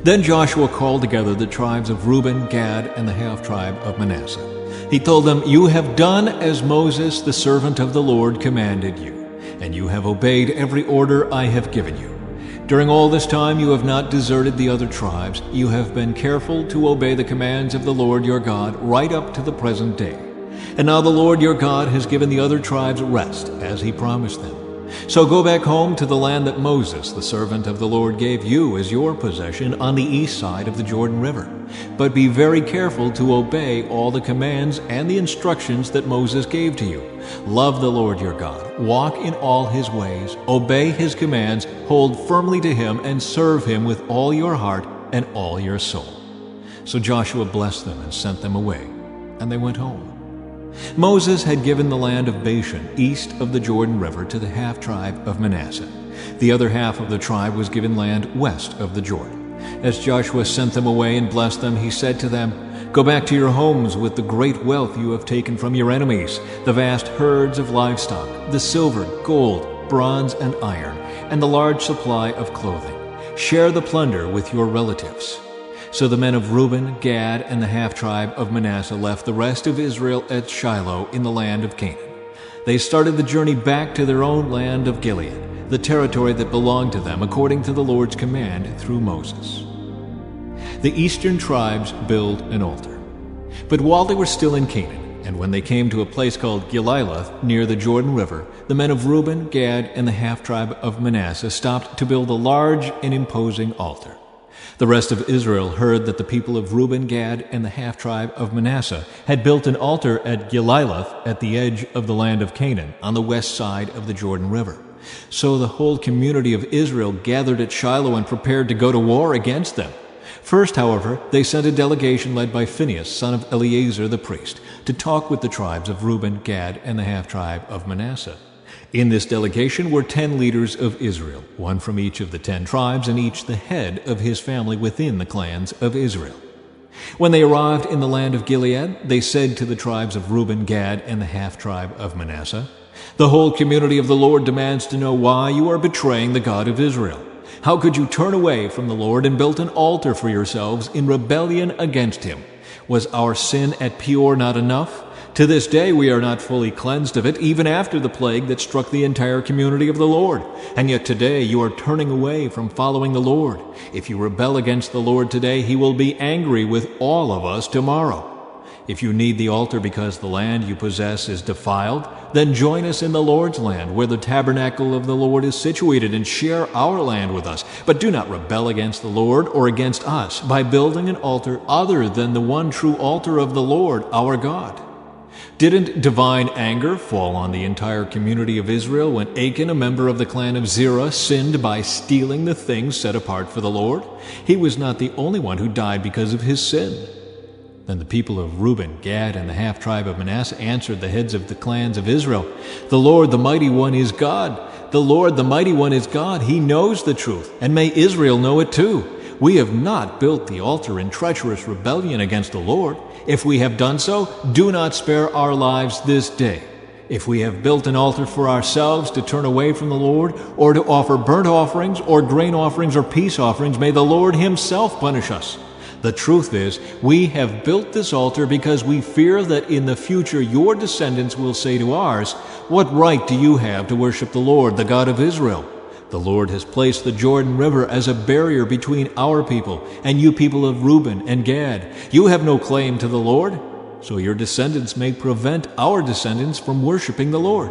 Then Joshua called together the tribes of Reuben, Gad, and the half-tribe of Manasseh. He told them, "You have done as Moses, the servant of the Lord, commanded you, and you have obeyed every order I have given you. During all this time you have not deserted the other tribes. You have been careful to obey the commands of the Lord your God right up to the present day. And now the Lord your God has given the other tribes rest, as he promised them. So go back home to the land that Moses, the servant of the Lord, gave you as your possession on the east side of the Jordan River. But be very careful to obey all the commands and the instructions that Moses gave to you. Love the Lord your God, walk in all his ways, obey his commands, hold firmly to him, and serve him with all your heart and all your soul." So Joshua blessed them and sent them away, and they went home. Moses had given the land of Bashan east of the Jordan River to the half-tribe of Manasseh. The other half of the tribe was given land west of the Jordan. As Joshua sent them away and blessed them, he said to them, "Go back to your homes with the great wealth you have taken from your enemies, the vast herds of livestock, the silver, gold, bronze, and iron, and the large supply of clothing. Share the plunder with your relatives." So the men of Reuben, Gad, and the half-tribe of Manasseh left the rest of Israel at Shiloh in the land of Canaan. They started the journey back to their own land of Gilead, the territory that belonged to them according to the Lord's command through Moses. The eastern tribes build an altar. But while they were still in Canaan, and when they came to a place called Gililoth near the Jordan River, the men of Reuben, Gad, and the half-tribe of Manasseh stopped to build a large and imposing altar. The rest of Israel heard that the people of Reuben, Gad, and the half-tribe of Manasseh had built an altar at Gililoth at the edge of the land of Canaan, on the west side of the Jordan River. So the whole community of Israel gathered at Shiloh and prepared to go to war against them. First, however, they sent a delegation led by Phinehas, son of Eleazar the priest, to talk with the tribes of Reuben, Gad, and the half-tribe of Manasseh. In this delegation were 10 leaders of Israel, one from each of the 10 tribes, and each the head of his family within the clans of Israel. When they arrived in the land of Gilead, they said to the tribes of Reuben, Gad, and the half-tribe of Manasseh, "The whole community of the Lord demands to know why you are betraying the God of Israel. How could you turn away from the Lord and build an altar for yourselves in rebellion against him? Was our sin at Peor not enough? To this day we are not fully cleansed of it, even after the plague that struck the entire community of the Lord. And yet today you are turning away from following the Lord. If you rebel against the Lord today, he will be angry with all of us tomorrow. If you need the altar because the land you possess is defiled, then join us in the Lord's land, where the tabernacle of the Lord is situated, and share our land with us. But do not rebel against the Lord or against us by building an altar other than the one true altar of the Lord our God." Didn't divine anger fall on the entire community of Israel when Achan, a member of the clan of Zerah, sinned by stealing the things set apart for the Lord? He was not the only one who died because of his sin. Then the people of Reuben, Gad, and the half-tribe of Manasseh answered the heads of the clans of Israel, "The Lord, the Mighty One, is God. The Lord, the Mighty One, is God. He knows the truth, and may Israel know it too. We have not built the altar in treacherous rebellion against the Lord. If we have done so, do not spare our lives this day. If we have built an altar for ourselves to turn away from the Lord, or to offer burnt offerings, or grain offerings, or peace offerings, may the Lord himself punish us. The truth is, we have built this altar because we fear that in the future your descendants will say to ours, 'What right do you have to worship the Lord, the God of Israel? The Lord has placed the Jordan River as a barrier between our people and you people of Reuben and Gad. You have no claim to the Lord, so your descendants may prevent our descendants from worshiping the Lord.'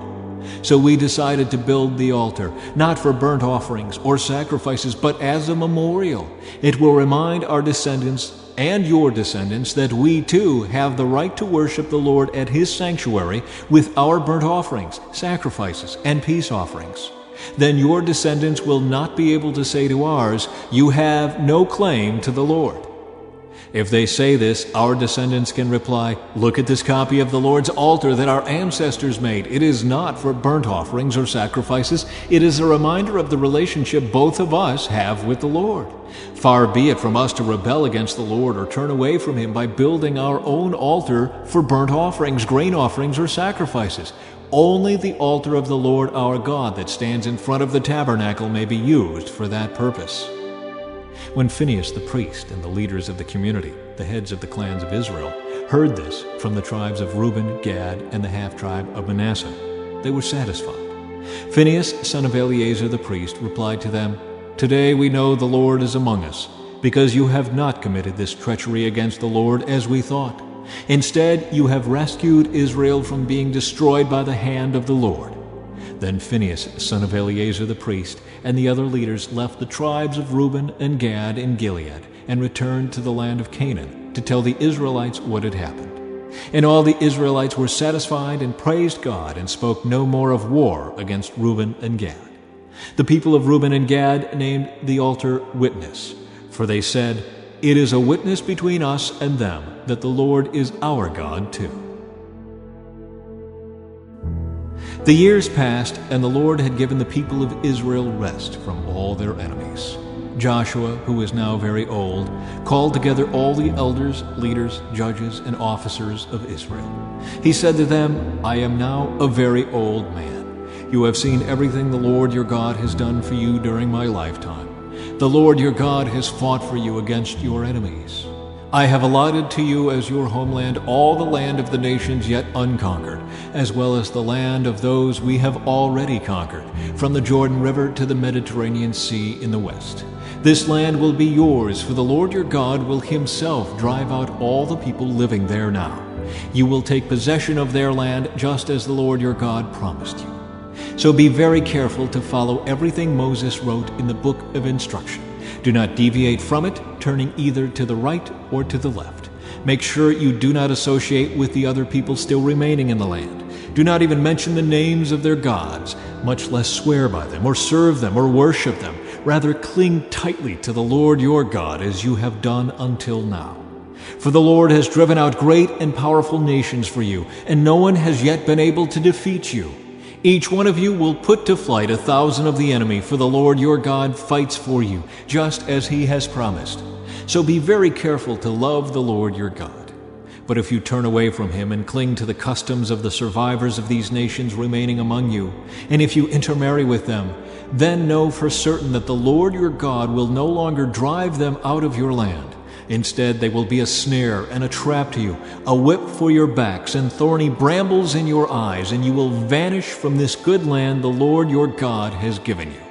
So we decided to build the altar, not for burnt offerings or sacrifices, but as a memorial. It will remind our descendants and your descendants that we too have the right to worship the Lord at his sanctuary with our burnt offerings, sacrifices, and peace offerings. Then your descendants will not be able to say to ours, 'You have no claim to the Lord.' If they say this, our descendants can reply, 'Look at this copy of the Lord's altar that our ancestors made. It is not for burnt offerings or sacrifices. It is a reminder of the relationship both of us have with the Lord. Far be it from us to rebel against the Lord or turn away from him by building our own altar for burnt offerings, grain offerings, or sacrifices. Only the altar of the Lord our God that stands in front of the tabernacle may be used for that purpose." When Phinehas the priest and the leaders of the community, the heads of the clans of Israel, heard this from the tribes of Reuben, Gad, and the half-tribe of Manasseh, they were satisfied. Phinehas, son of Eleazar the priest, replied to them, "Today we know the Lord is among us, because you have not committed this treachery against the Lord as we thought. Instead, you have rescued Israel from being destroyed by the hand of the Lord." Then Phinehas, son of Eleazar the priest, and the other leaders left the tribes of Reuben and Gad in Gilead and returned to the land of Canaan to tell the Israelites what had happened. And all the Israelites were satisfied and praised God and spoke no more of war against Reuben and Gad. The people of Reuben and Gad named the altar Witness, for they said, "It is a witness between us and them that the Lord is our God too." The years passed, and the Lord had given the people of Israel rest from all their enemies. Joshua, who was now very old, called together all the elders, leaders, judges, and officers of Israel. He said to them, "I am now a very old man. You have seen everything the Lord your God has done for you during my lifetime. The Lord your God has fought for you against your enemies. I have allotted to you as your homeland all the land of the nations yet unconquered, as well as the land of those we have already conquered, from the Jordan River to the Mediterranean Sea in the west. This land will be yours, for the Lord your God will himself drive out all the people living there now. You will take possession of their land just as the Lord your God promised you. So be very careful to follow everything Moses wrote in the book of instruction. Do not deviate from it, turning either to the right or to the left. Make sure you do not associate with the other people still remaining in the land. Do not even mention the names of their gods, much less swear by them or serve them or worship them. Rather, cling tightly to the Lord your God as you have done until now. For the Lord has driven out great and powerful nations for you, and no one has yet been able to defeat you. Each one of you will put to flight 1,000 of the enemy, for the Lord your God fights for you, just as he has promised. So be very careful to love the Lord your God. But if you turn away from him and cling to the customs of the survivors of these nations remaining among you, and if you intermarry with them, then know for certain that the Lord your God will no longer drive them out of your land. Instead, they will be a snare and a trap to you, a whip for your backs and thorny brambles in your eyes, and you will vanish from this good land the Lord your God has given you.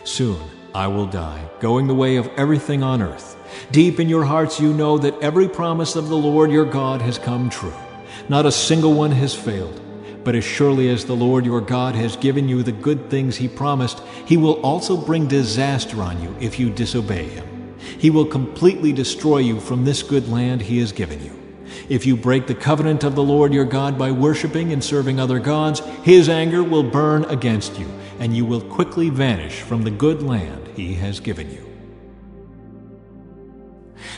Soon I will die, going the way of everything on earth. Deep in your hearts you know that every promise of the Lord your God has come true. Not a single one has failed. But as surely as the Lord your God has given you the good things he promised, he will also bring disaster on you if you disobey him. He will completely destroy you from this good land he has given you. If you break the covenant of the Lord your God by worshiping and serving other gods, his anger will burn against you, and you will quickly vanish from the good land he has given you."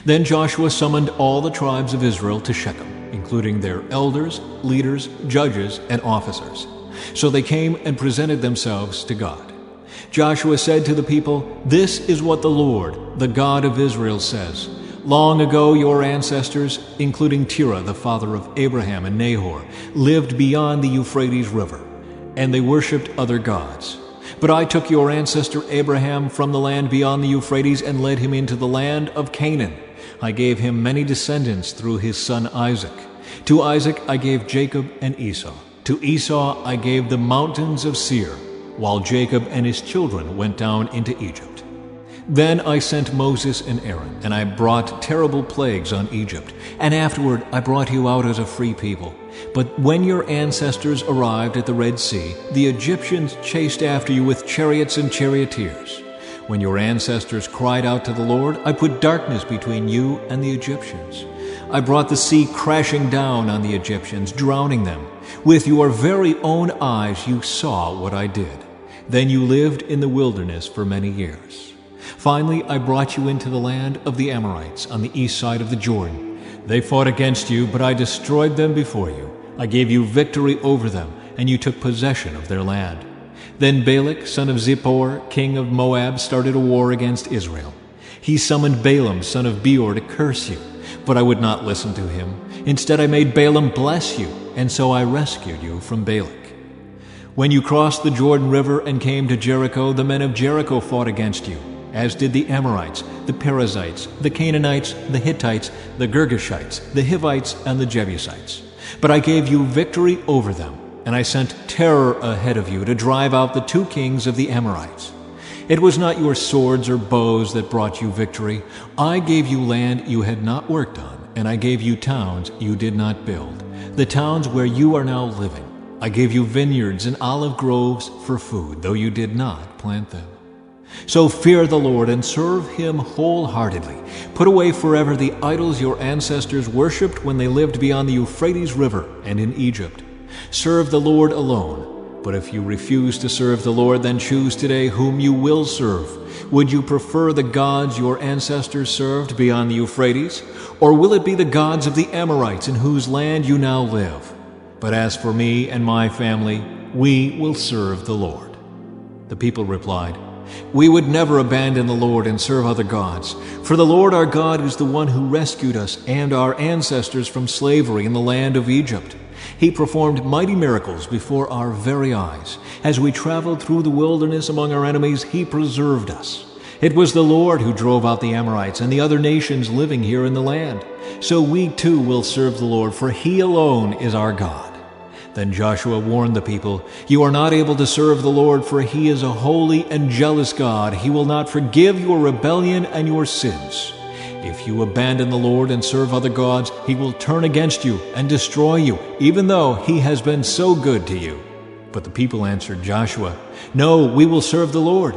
Then Joshua summoned all the tribes of Israel to Shechem, including their elders, leaders, judges, and officers. So they came and presented themselves to God. Joshua said to the people, "This is what the Lord, the God of Israel, says. Long ago your ancestors, including Terah, the father of Abraham and Nahor, lived beyond the Euphrates River, and they worshipped other gods. But I took your ancestor Abraham from the land beyond the Euphrates and led him into the land of Canaan. I gave him many descendants through his son Isaac. To Isaac I gave Jacob and Esau. To Esau I gave the mountains of Seir, while Jacob and his children went down into Egypt. Then I sent Moses and Aaron, and I brought terrible plagues on Egypt, and afterward I brought you out as a free people. But when your ancestors arrived at the Red Sea, the Egyptians chased after you with chariots and charioteers. When your ancestors cried out to the Lord, I put darkness between you and the Egyptians. I brought the sea crashing down on the Egyptians, drowning them. With your very own eyes you saw what I did. Then you lived in the wilderness for many years. Finally, I brought you into the land of the Amorites on the east side of the Jordan. They fought against you, but I destroyed them before you. I gave you victory over them, and you took possession of their land. Then Balak, son of Zippor, king of Moab, started a war against Israel. He summoned Balaam, son of Beor, to curse you, but I would not listen to him. Instead, I made Balaam bless you, and so I rescued you from Balak. When you crossed the Jordan River and came to Jericho, the men of Jericho fought against you. as did the Amorites, the Perizzites, the Canaanites, the Hittites, the Girgashites, the Hivites, and the Jebusites. But I gave you victory over them, and I sent terror ahead of you to drive out the 2 kings of the Amorites. It was not your swords or bows that brought you victory. I gave you land you had not worked on, and I gave you towns you did not build, the towns where you are now living. I gave you vineyards and olive groves for food, though you did not plant them. So fear the Lord and serve him wholeheartedly. Put away forever the idols your ancestors worshipped when they lived beyond the Euphrates River and in Egypt. Serve the Lord alone. But if you refuse to serve the Lord, then choose today whom you will serve. Would you prefer the gods your ancestors served beyond the Euphrates? Or will it be the gods of the Amorites in whose land you now live? But as for me and my family, we will serve the Lord." The people replied, "We would never abandon the Lord and serve other gods. For the Lord our God is the one who rescued us and our ancestors from slavery in the land of Egypt. He performed mighty miracles before our very eyes. As we traveled through the wilderness among our enemies, he preserved us. It was the Lord who drove out the Amorites and the other nations living here in the land. So we too will serve the Lord, for he alone is our God." Then Joshua warned the people, "You are not able to serve the Lord, for he is a holy and jealous God. He will not forgive your rebellion and your sins. If you abandon the Lord and serve other gods, he will turn against you and destroy you, even though he has been so good to you." But the people answered Joshua, "No, we will serve the Lord."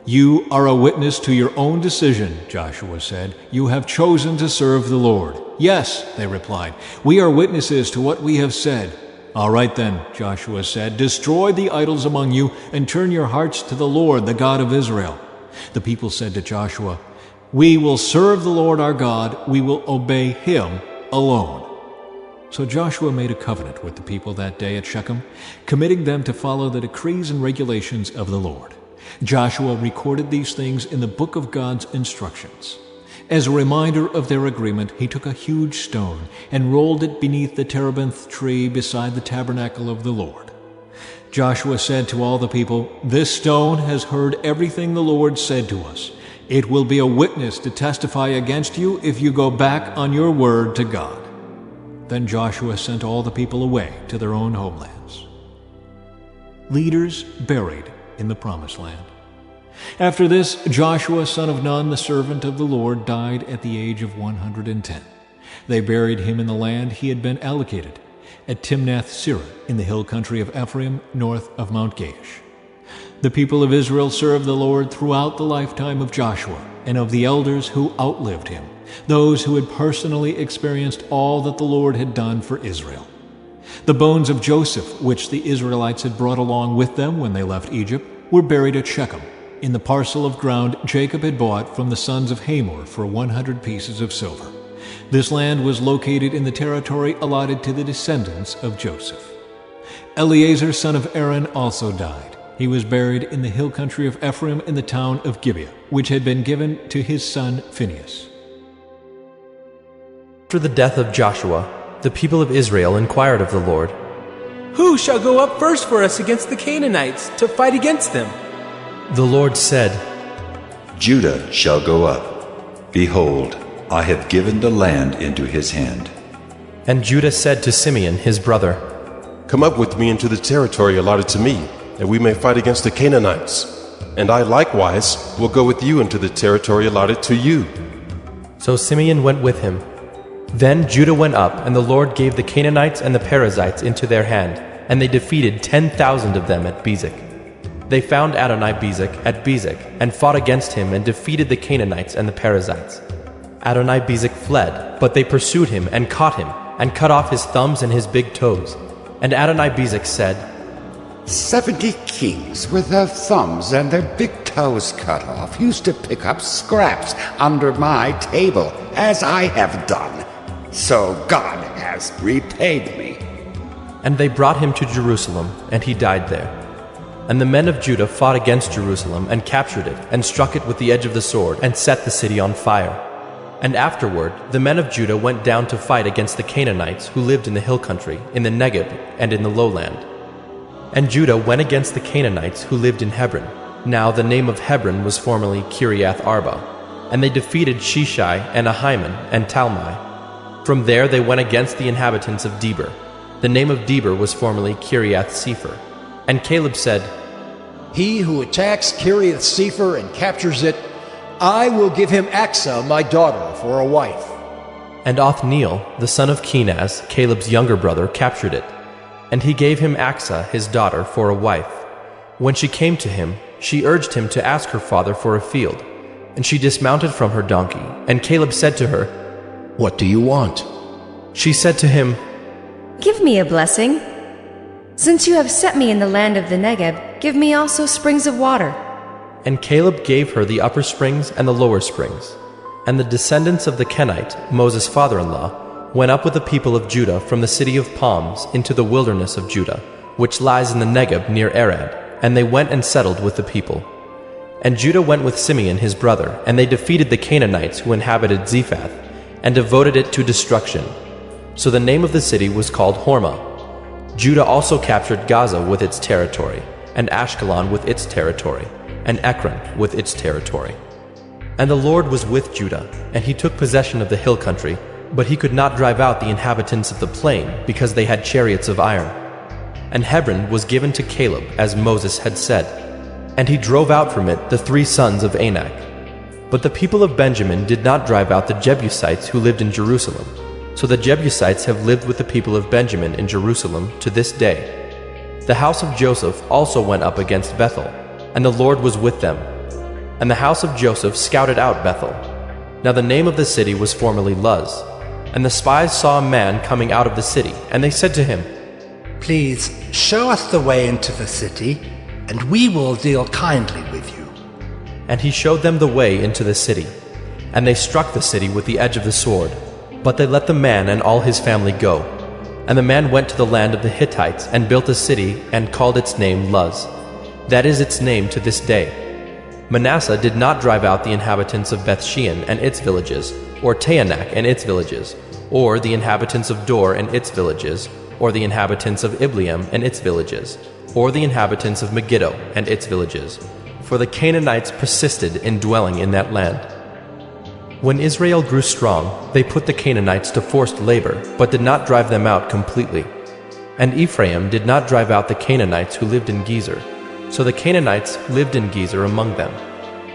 "You are a witness to your own decision," Joshua said. "You have chosen to serve the Lord." "Yes," they replied, "we are witnesses to what we have said." "All right then," Joshua said, "destroy the idols among you and turn your hearts to the Lord, the God of Israel." The people said to Joshua, "We will serve the Lord our God. We will obey him alone." So Joshua made a covenant with the people that day at Shechem, committing them to follow the decrees and regulations of the Lord. Joshua recorded these things in the book of God's instructions. As a reminder of their agreement, he took a huge stone and rolled it beneath the terebinth tree beside the tabernacle of the Lord. Joshua said to all the people, "This stone has heard everything the Lord said to us. It will be a witness to testify against you if you go back on your word to God." Then Joshua sent all the people away to their own homelands. Leaders buried in the Promised Land. After this, Joshua son of Nun, the servant of the Lord, died at the age of 110. They buried him in the land he had been allocated, at Timnath-Serah, in the hill country of Ephraim, north of Mount Gaish. The people of Israel served the Lord throughout the lifetime of Joshua and of the elders who outlived him, those who had personally experienced all that the Lord had done for Israel. The bones of Joseph, which the Israelites had brought along with them when they left Egypt, were buried at Shechem, in the parcel of ground Jacob had bought from the sons of Hamor for 100 pieces of silver. This land was located in the territory allotted to the descendants of Joseph. Eleazar son of Aaron also died. He was buried in the hill country of Ephraim in the town of Gibeah, which had been given to his son Phinehas. After the death of Joshua, the people of Israel inquired of the Lord, "Who shall go up first for us against the Canaanites to fight against them?" The Lord said, "Judah shall go up. Behold, I have given the land into his hand." And Judah said to Simeon his brother, "Come up with me into the territory allotted to me, that we may fight against the Canaanites. And I likewise will go with you into the territory allotted to you." So Simeon went with him. Then Judah went up, and the Lord gave the Canaanites and the Perizzites into their hand, and they defeated 10,000 of them at Bezek. They found Adonai-Bezek at Bezek, and fought against him, and defeated the Canaanites and the Perizzites. Adonai-Bezek fled, but they pursued him, and caught him, and cut off his thumbs and his big toes. And Adonai-Bezek said, 70 kings with their thumbs and their big toes cut off used to pick up scraps under my table, as I have done. So God has repaid me. And they brought him to Jerusalem, and he died there. And the men of Judah fought against Jerusalem, and captured it, and struck it with the edge of the sword, and set the city on fire. And afterward the men of Judah went down to fight against the Canaanites who lived in the hill country, in the Negeb, and in the lowland. And Judah went against the Canaanites who lived in Hebron, Now the name of Hebron was formerly Kiriath Arba, and they defeated Sheshai and Ahiman and Talmai. From there they went against the inhabitants of Debir. The name of Debir was formerly Kiriath Sepher. And Caleb said, He who attacks Kiriath Sepher and captures it, I will give him Achsah, my daughter, for a wife. And Othniel, the son of Kenaz, Caleb's younger brother, captured it. And he gave him Achsah, his daughter, for a wife. When she came to him, she urged him to ask her father for a field. And she dismounted from her donkey. And Caleb said to her, What do you want? She said to him, Give me a blessing. Since you have set me in the land of the Negeb, give me also springs of water. And Caleb gave her the upper springs and the lower springs. And the descendants of the Kenite, Moses' father-in-law, went up with the people of Judah from the city of palms into the wilderness of Judah, which lies in the Negeb near Arad, and they went and settled with the people. And Judah went with Simeon his brother, and they defeated the Canaanites who inhabited Zephath, and devoted it to destruction. So the name of the city was called Hormah. Judah also captured Gaza with its territory, and Ashkelon with its territory, and Ekron with its territory. And the Lord was with Judah, and he took possession of the hill country, but he could not drive out the inhabitants of the plain, because they had chariots of iron. And Hebron was given to Caleb, as Moses had said, and he drove out from it the 3 sons of Anak. But the people of Benjamin did not drive out the Jebusites who lived in Jerusalem. So the Jebusites have lived with the people of Benjamin in Jerusalem to this day. The house of Joseph also went up against Bethel, and the Lord was with them. And the house of Joseph scouted out Bethel. Now the name of the city was formerly Luz. And the spies saw a man coming out of the city, and they said to him, Please show us the way into the city, and we will deal kindly with you. And he showed them the way into the city. And they struck the city with the edge of the sword. But they let the man and all his family go. And the man went to the land of the Hittites, and built a city, and called its name Luz. That is its name to this day. Manasseh did not drive out the inhabitants of Bethshean and its villages, or Taanach and its villages, or the inhabitants of Dor and its villages, or the inhabitants of Ibleam and its villages, or the inhabitants of Megiddo and its villages, for the Canaanites persisted in dwelling in that land. When Israel grew strong, they put the Canaanites to forced labor, but did not drive them out completely. And Ephraim did not drive out the Canaanites who lived in Gezer, so the Canaanites lived in Gezer among them.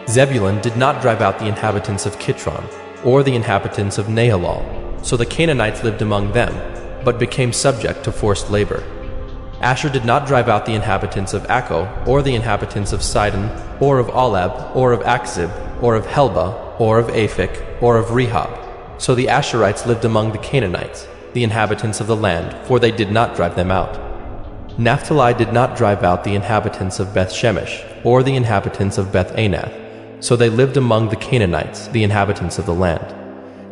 Zebulun did not drive out the inhabitants of Kitron, or the inhabitants of Nahalal, so the Canaanites lived among them, but became subject to forced labor. Asher did not drive out the inhabitants of Akko, or the inhabitants of Sidon, or of Olab, or of Akzib, or of Helba, or of Aphik, or of Rehob. So the Asherites lived among the Canaanites, the inhabitants of the land, for they did not drive them out. Naphtali did not drive out the inhabitants of Beth-Shemesh, or the inhabitants of Beth-Anath, so they lived among the Canaanites, the inhabitants of the land.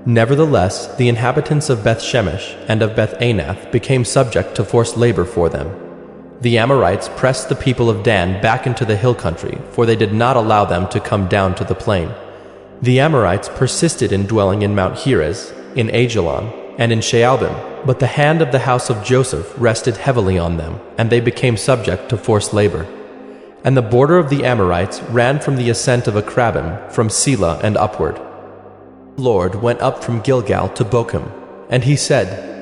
Nevertheless, the inhabitants of Beth-Shemesh and of Beth-Anath became subject to forced labor for them. The Amorites pressed the people of Dan back into the hill country, for they did not allow them to come down to the plain. The Amorites persisted in dwelling in Mount Heres, in Ajalon, and in Shaalbim, but the hand of the house of Joseph rested heavily on them, and they became subject to forced labor. And the border of the Amorites ran from the ascent of Akrabim, from Selah and upward. The Lord went up from Gilgal to Bochim, and he said,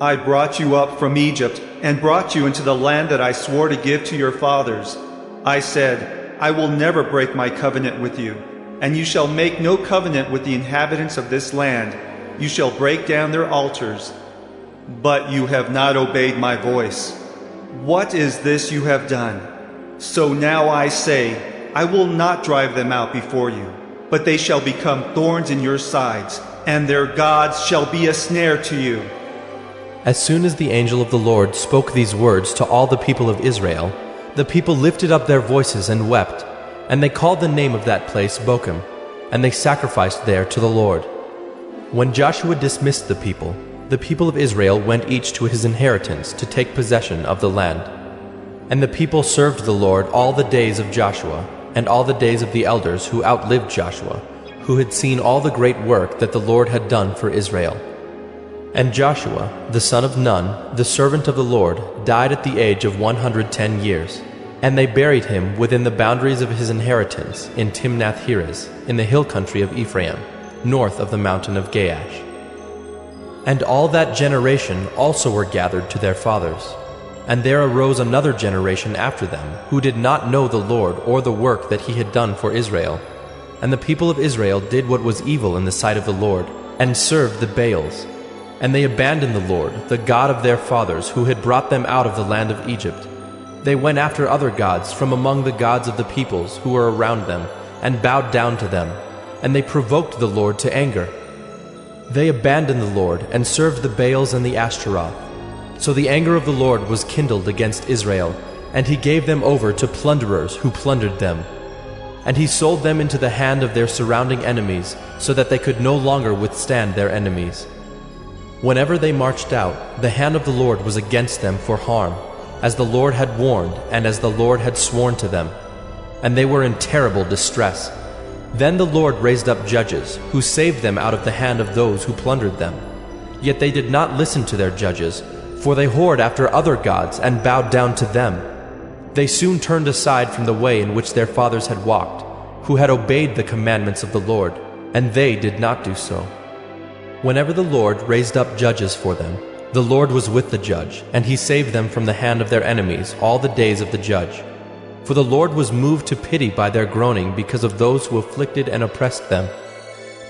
I brought you up from Egypt, and brought you into the land that I swore to give to your fathers. I said, I will never break my covenant with you, and you shall make no covenant with the inhabitants of this land. You shall break down their altars. But you have not obeyed my voice. What is this you have done? So now I say, I will not drive them out before you, but they shall become thorns in your sides, and their gods shall be a snare to you. As soon as the angel of the Lord spoke these words to all the people of Israel, the people lifted up their voices and wept, and they called the name of that place Bochim, and they sacrificed there to the Lord. When Joshua dismissed the people of Israel went each to his inheritance to take possession of the land. And the people served the Lord all the days of Joshua, and all the days of the elders who outlived Joshua, who had seen all the great work that the Lord had done for Israel. And Joshua, the son of Nun, the servant of the Lord, died at the age of 110 years. And they buried him within the boundaries of his inheritance in Timnath-Heres, in the hill country of Ephraim, north of the mountain of Gaash. And all that generation also were gathered to their fathers. And there arose another generation after them, who did not know the Lord or the work that he had done for Israel. And the people of Israel did what was evil in the sight of the Lord, and served the Baals. And they abandoned the Lord, the God of their fathers, who had brought them out of the land of Egypt. They went after other gods from among the gods of the peoples who were around them, and bowed down to them, and they provoked the Lord to anger. They abandoned the Lord, and served the Baals and the Ashtaroth. So the anger of the Lord was kindled against Israel, and he gave them over to plunderers who plundered them. And he sold them into the hand of their surrounding enemies, so that they could no longer withstand their enemies. Whenever they marched out, the hand of the Lord was against them for harm, as the Lord had warned, and as the Lord had sworn to them. And they were in terrible distress. Then the Lord raised up judges, who saved them out of the hand of those who plundered them. Yet they did not listen to their judges, for they whored after other gods and bowed down to them. They soon turned aside from the way in which their fathers had walked, who had obeyed the commandments of the Lord, and they did not do so. Whenever the Lord raised up judges for them, the Lord was with the judge, and he saved them from the hand of their enemies all the days of the judge. For the Lord was moved to pity by their groaning because of those who afflicted and oppressed them.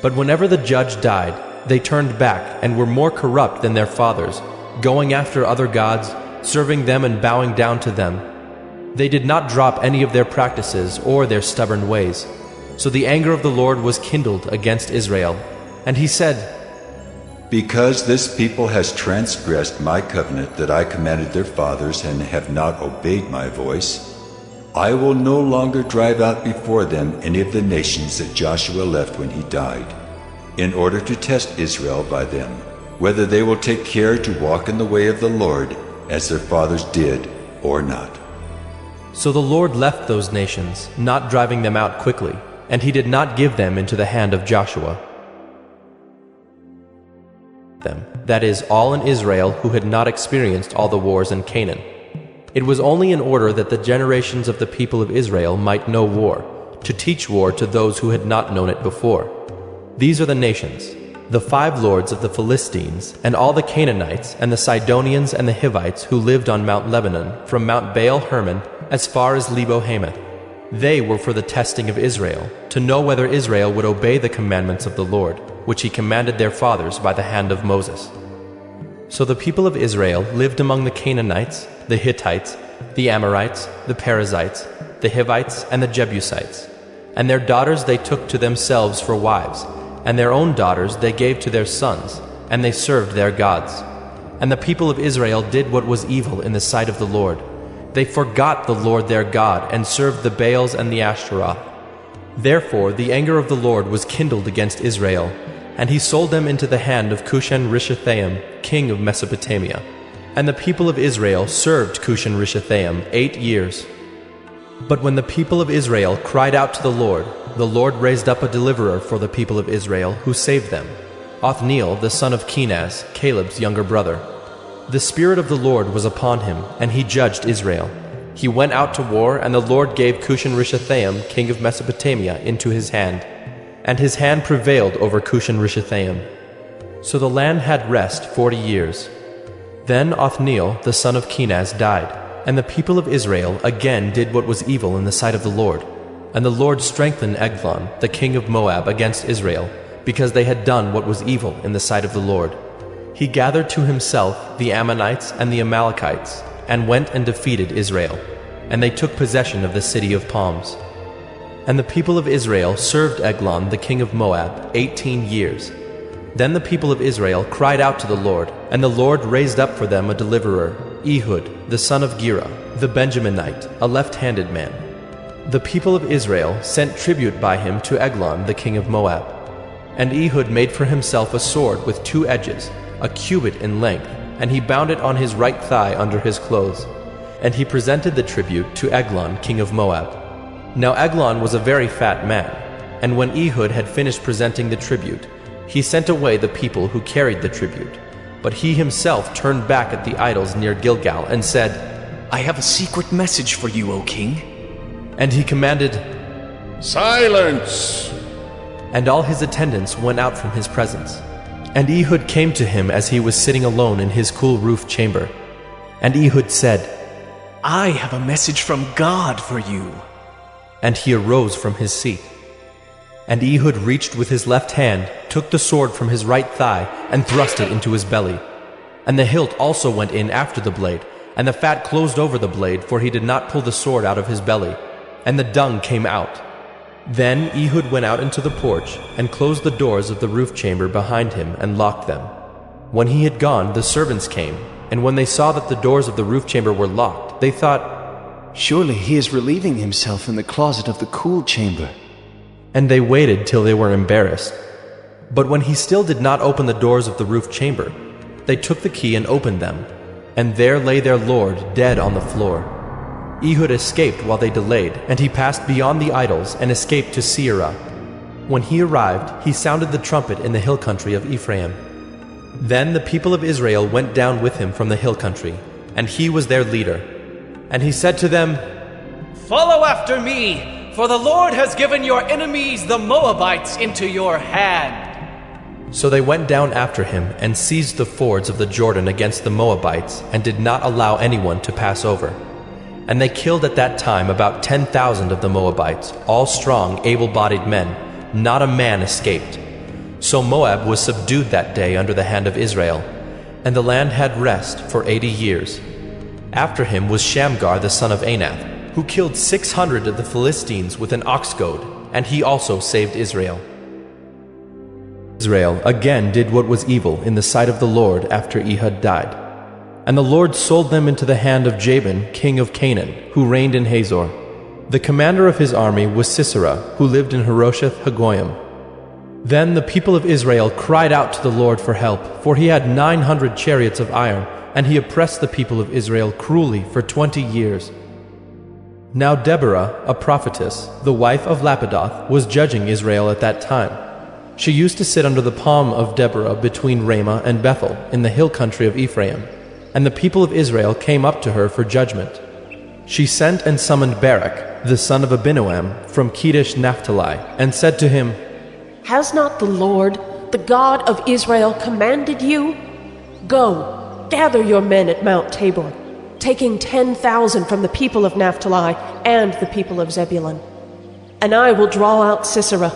But whenever the judge died, they turned back and were more corrupt than their fathers, going after other gods, serving them and bowing down to them. They did not drop any of their practices or their stubborn ways. So the anger of the Lord was kindled against Israel. And he said, Because this people has transgressed my covenant that I commanded their fathers and have not obeyed my voice, I will no longer drive out before them any of the nations that Joshua left when he died, in order to test Israel by them, whether they will take care to walk in the way of the Lord as their fathers did or not. So the Lord left those nations, not driving them out quickly, and he did not give them into the hand of Joshua. That is, all in Israel who had not experienced all the wars in Canaan. It was only in order that the generations of the people of Israel might know war, to teach war to those who had not known it before. These are the nations, the 5 lords of the Philistines, and all the Canaanites, and the Sidonians and the Hivites who lived on Mount Lebanon, from Mount Baal Hermon as far as Lebo Hamath. They were for the testing of Israel, to know whether Israel would obey the commandments of the Lord, which he commanded their fathers by the hand of Moses. So the people of Israel lived among the Canaanites, the Hittites, the Amorites, the Perizzites, the Hivites, and the Jebusites. And their daughters they took to themselves for wives, and their own daughters they gave to their sons, and they served their gods. And the people of Israel did what was evil in the sight of the Lord. They forgot the Lord their God, and served the Baals and the Ashtaroth. Therefore the anger of the Lord was kindled against Israel, and he sold them into the hand of Cushan-Rishathaim, king of Mesopotamia. And the people of Israel served Cushan-Rishathaim 8 years. But when the people of Israel cried out to the Lord raised up a deliverer for the people of Israel, who saved them, Othniel the son of Kenaz, Caleb's younger brother. The Spirit of the Lord was upon him, and he judged Israel. He went out to war, and the Lord gave Cushan-Rishathaim, king of Mesopotamia, into his hand. And his hand prevailed over Cushan-Rishathaim. So the land had rest 40 years. Then Othniel the son of Kenaz died, and the people of Israel again did what was evil in the sight of the Lord. And the Lord strengthened Eglon, the king of Moab, against Israel, because they had done what was evil in the sight of the Lord. He gathered to himself the Ammonites and the Amalekites, and went and defeated Israel, and they took possession of the city of palms. And the people of Israel served Eglon the king of Moab 18 years. Then the people of Israel cried out to the Lord, and the Lord raised up for them a deliverer, Ehud, the son of Gera, the Benjaminite, a left-handed man. The people of Israel sent tribute by him to Eglon the king of Moab. And Ehud made for himself a sword with 2 edges, a cubit in length, and he bound it on his right thigh under his clothes. And he presented the tribute to Eglon king of Moab. Now Eglon was a very fat man, and when Ehud had finished presenting the tribute, he sent away the people who carried the tribute. But he himself turned back at the idols near Gilgal and said, I have a secret message for you, O king. And he commanded, Silence! and all his attendants went out from his presence. And Ehud came to him as he was sitting alone in his cool roof chamber. And Ehud said, I have a message from God for you. And he arose from his seat. And Ehud reached with his left hand, took the sword from his right thigh, and thrust it into his belly. And the hilt also went in after the blade, and the fat closed over the blade, for he did not pull the sword out of his belly. And the dung came out. Then Ehud went out into the porch, and closed the doors of the roof chamber behind him, and locked them. When he had gone, the servants came, and when they saw that the doors of the roof chamber were locked, they thought, Surely he is relieving himself in the closet of the cool chamber. and they waited till they were embarrassed. But when he still did not open the doors of the roof chamber, they took the key and opened them, and there lay their lord dead on the floor. Ehud escaped while they delayed, and he passed beyond the idols and escaped to Seirah. When he arrived, he sounded the trumpet in the hill country of Ephraim. Then the people of Israel went down with him from the hill country, and he was their leader. And he said to them, Follow after me, for the Lord has given your enemies, the Moabites, into your hand. So they went down after him and seized the fords of the Jordan against the Moabites, and did not allow anyone to pass over. And they killed at that time about 10,000 of the Moabites, all strong, able-bodied men. Not a man escaped. So Moab was subdued that day under the hand of Israel, and the land had rest for 80 years. After him was Shamgar the son of Anath, who killed 600 of the Philistines with an ox goad, and he also saved Israel. Israel again did what was evil in the sight of the Lord after Ehud died. And the Lord sold them into the hand of Jabin, king of Canaan, who reigned in Hazor. The commander of his army was Sisera, who lived in Harosheth Hagoyim. Then the people of Israel cried out to the Lord for help, for he had 900 chariots of iron, and he oppressed the people of Israel cruelly for 20 years. Now Deborah, a prophetess, the wife of Lapidoth, was judging Israel at that time. She used to sit under the palm of Deborah between Ramah and Bethel, in the hill country of Ephraim. And the people of Israel came up to her for judgment. She sent and summoned Barak, the son of Abinoam, from Kedesh Naphtali, and said to him, Has not the Lord, the God of Israel, commanded you? Go, gather your men at Mount Tabor, taking 10,000 from the people of Naphtali and the people of Zebulun. And I will draw out Sisera,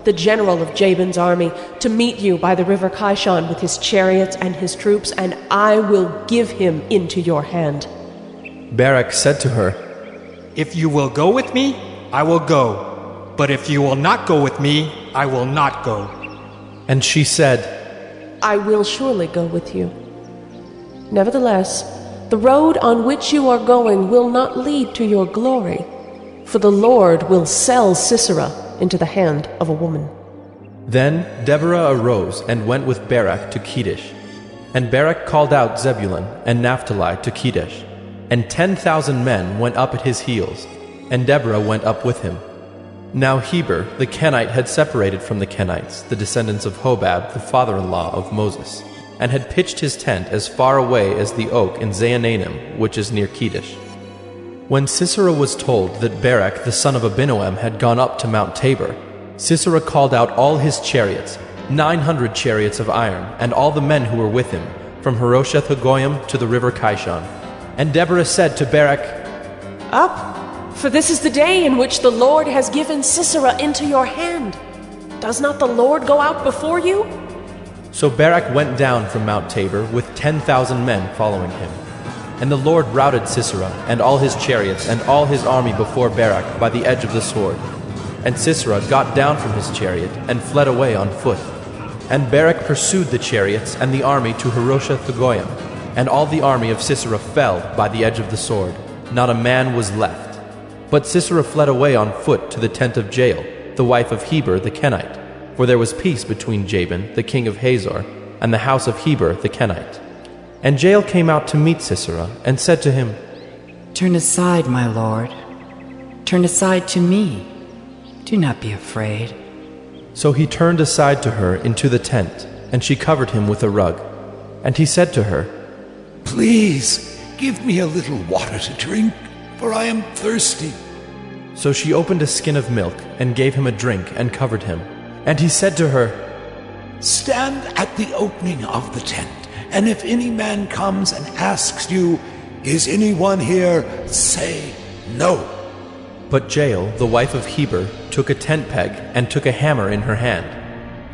the general of Jabin's army, to meet you by the river Kishon with his chariots and his troops, and I will give him into your hand. Barak said to her, If you will go with me, I will go. But if you will not go with me, I will not go. And she said, I will surely go with you. Nevertheless, the road on which you are going will not lead to your glory, for the Lord will sell Sisera into the hand of a woman. Then Deborah arose and went with Barak to Kedesh. And Barak called out Zebulun and Naphtali to Kedesh. And 10,000 men went up at his heels, and Deborah went up with him. Now Heber the Kenite had separated from the Kenites, the descendants of Hobab, the father-in-law of Moses, and had pitched his tent as far away as the oak in Zaanannim, which is near Kedesh. When Sisera was told that Barak the son of Abinoam had gone up to Mount Tabor, Sisera called out all his chariots, 900 chariots of iron, and all the men who were with him, from Harosheth Hagoyim to the river Kishon. And Deborah said to Barak, Up, for this is the day in which the Lord has given Sisera into your hand. Does not the Lord go out before you? So Barak went down from Mount Tabor with 10,000 men following him. And the Lord routed Sisera and all his chariots and all his army before Barak by the edge of the sword. And Sisera got down from his chariot and fled away on foot. And Barak pursued the chariots and the army to Harosheth Hagoyim, and all the army of Sisera fell by the edge of the sword. Not a man was left. But Sisera fled away on foot to the tent of Jael, the wife of Heber the Kenite, for there was peace between Jabin, the king of Hazor, and the house of Heber the Kenite. And Jael came out to meet Sisera, and said to him, Turn aside, my lord. Turn aside to me. Do not be afraid. So he turned aside to her into the tent, and she covered him with a rug. And he said to her, Please, give me a little water to drink, for I am thirsty." So she opened a skin of milk and gave him a drink and covered him. And he said to her, "Stand at the opening of the tent, and if any man comes and asks you, 'Is anyone here?' say, 'No.'" But Jael, the wife of Heber, took a tent peg and took a hammer in her hand.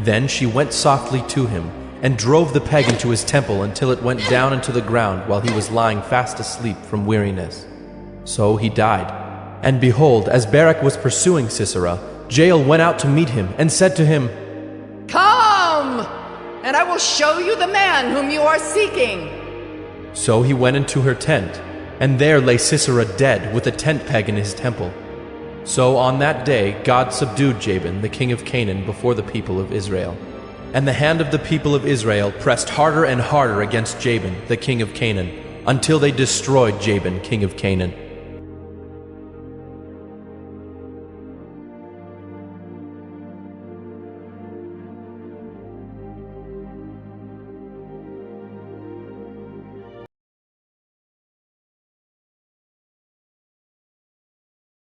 Then she went softly to him and drove the peg into his temple until it went down into the ground while he was lying fast asleep from weariness. So he died. And behold, as Barak was pursuing Sisera, Jael went out to meet him and said to him, "Come, and I will show you the man whom you are seeking." So he went into her tent, and there lay Sisera dead with a tent peg in his temple. So on that day God subdued Jabin, the king of Canaan, before the people of Israel. And the hand of the people of Israel pressed harder and harder against Jabin, the king of Canaan, until they destroyed Jabin, king of Canaan.